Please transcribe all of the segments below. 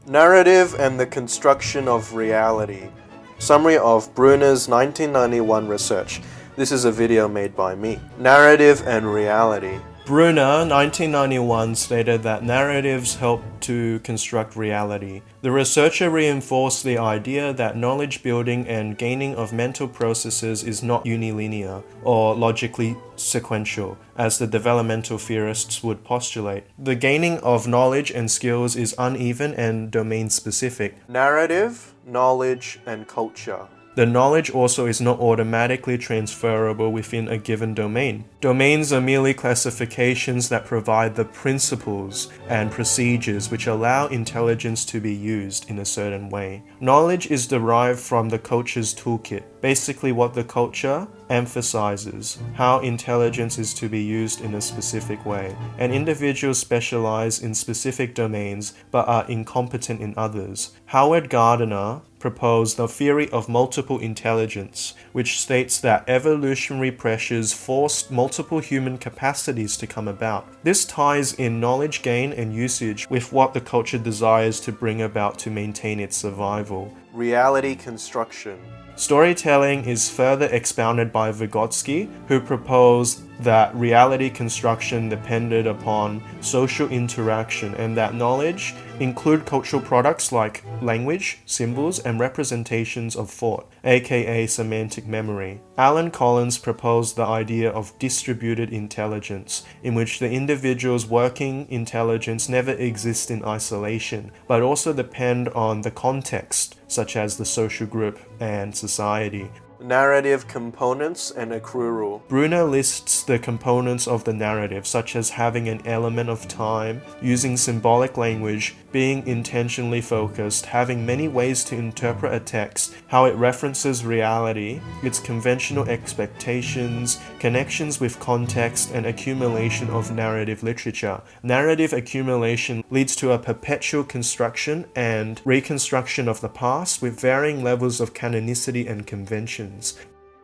Narrative and the Construction of Reality. Summary of Bruner's 1991 research. This is a video made by me. Narrative and Reality. Bruner, 1991, stated that narratives help to construct reality. The researcher reinforced the idea that knowledge building and gaining of mental processes is not unilinear or logically sequential, as the developmental theorists would postulate. The gaining of knowledge and skills is uneven and domain-specific. Narrative, knowledge, and culture. The knowledge also is not automatically transferable within a given domain. Domains are merely classifications that provide the principles and procedures which allow intelligence to be used in a certain way. Knowledge is derived from the culture's toolkit, basically what the culture emphasizes, how intelligence is to be used in a specific way. And individuals specialize in specific domains but are incompetent in others. Howard Gardner proposed the theory of multiple intelligence, which states that evolutionary pressures forced multiple human capacities to come about. This ties in knowledge gain and usage with what the culture desires to bring about to maintain its survival. Reality construction. Storytelling is further expounded by Vygotsky, who proposed that reality construction depended upon social interaction and that knowledge include cultural products like language, symbols, and representations of thought, aka semantic memory. Alan Collins proposed the idea of distributed intelligence, in which the individual's working intelligence never exists in isolation, but also depend on the context, such as the social group and society. Narrative components and accrual. Bruner lists the components of the narrative, such as having an element of time, using symbolic language, being intentionally focused, having many ways to interpret a text, how it references reality, its conventional expectations, connections with context, and accumulation of narrative literature. Narrative accumulation leads to a perpetual construction and reconstruction of the past with varying levels of canonicity and convention.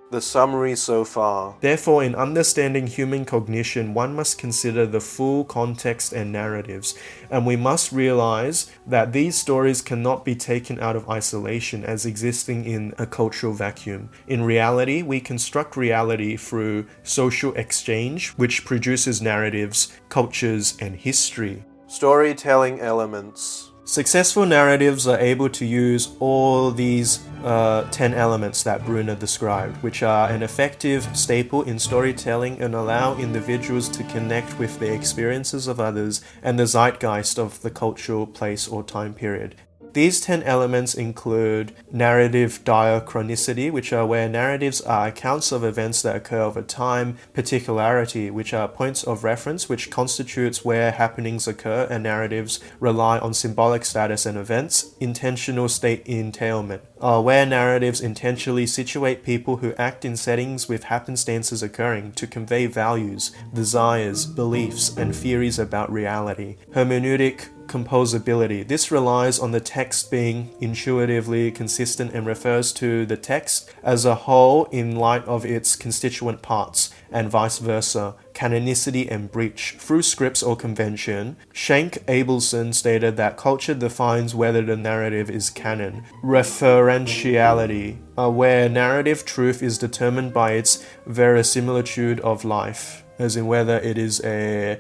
The summary so far. Therefore, in understanding human cognition, one must consider the full context and narratives, and we must realize that these stories cannot be taken out of isolation as existing in a cultural vacuum. In reality, we construct reality through social exchange, which produces narratives, cultures, and history. Storytelling elements. Successful narratives are able to use all these 10 elements that Bruner described, which are an effective staple in storytelling and allow individuals to connect with the experiences of others and the zeitgeist of the cultural place or time period. These 10 elements include narrative diachronicity, which are where narratives are accounts of events that occur over time, particularity, which are points of reference which constitutes where happenings occur and narratives rely on symbolic status and events, intentional state entailment, where narratives intentionally situate people who act in settings with happenstances occurring to convey values, desires, beliefs, and theories about reality. Hermeneutic Composability. This relies on the text being intuitively consistent and refers to the text as a whole in light of its constituent parts, and vice versa. Canonicity and breach. Through scripts or convention, Schenck Abelson stated that culture defines whether the narrative is canon. Referentiality, where narrative truth is determined by its verisimilitude of life, as in whether it is a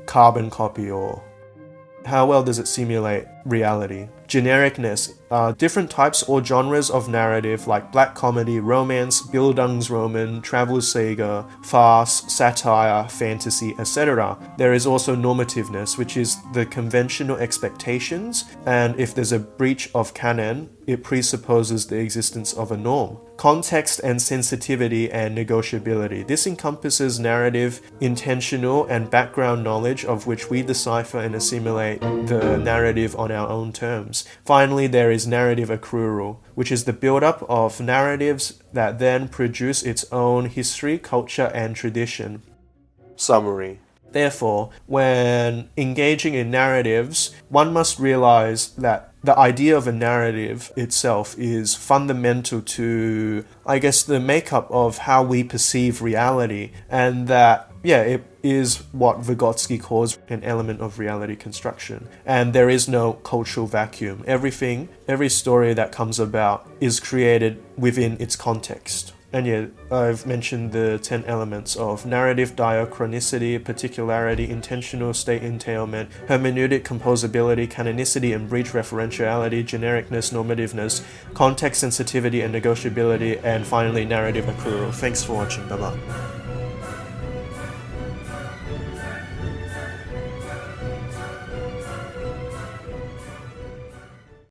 carbon copy or how well does it simulate reality. Genericness. Different types or genres of narrative like black comedy, romance, Bildungsroman, travel saga, farce, satire, fantasy, etc. There is also normativeness, which is the conventional expectations, and if there's a breach of canon, it presupposes the existence of a norm. Context and sensitivity and negotiability. This encompasses narrative, intentional, and background knowledge of which we decipher and assimilate the narrative on our own terms. Finally, there is narrative accrual, which is the build-up of narratives that then produce its own history, culture, and tradition. Summary. Therefore, when engaging in narratives, one must realize that the idea of a narrative itself is fundamental to, I guess, the makeup of how we perceive reality, and that, it is what Vygotsky calls an element of reality construction. And there is no cultural vacuum. Every story that comes about is created within its context. And yeah, I've mentioned the 10 elements of narrative diachronicity, particularity, intentional state entailment, hermeneutic composability, canonicity and breach referentiality, genericness, normativeness, context sensitivity and negotiability, and finally narrative accrual. Thanks for watching. Bye-bye.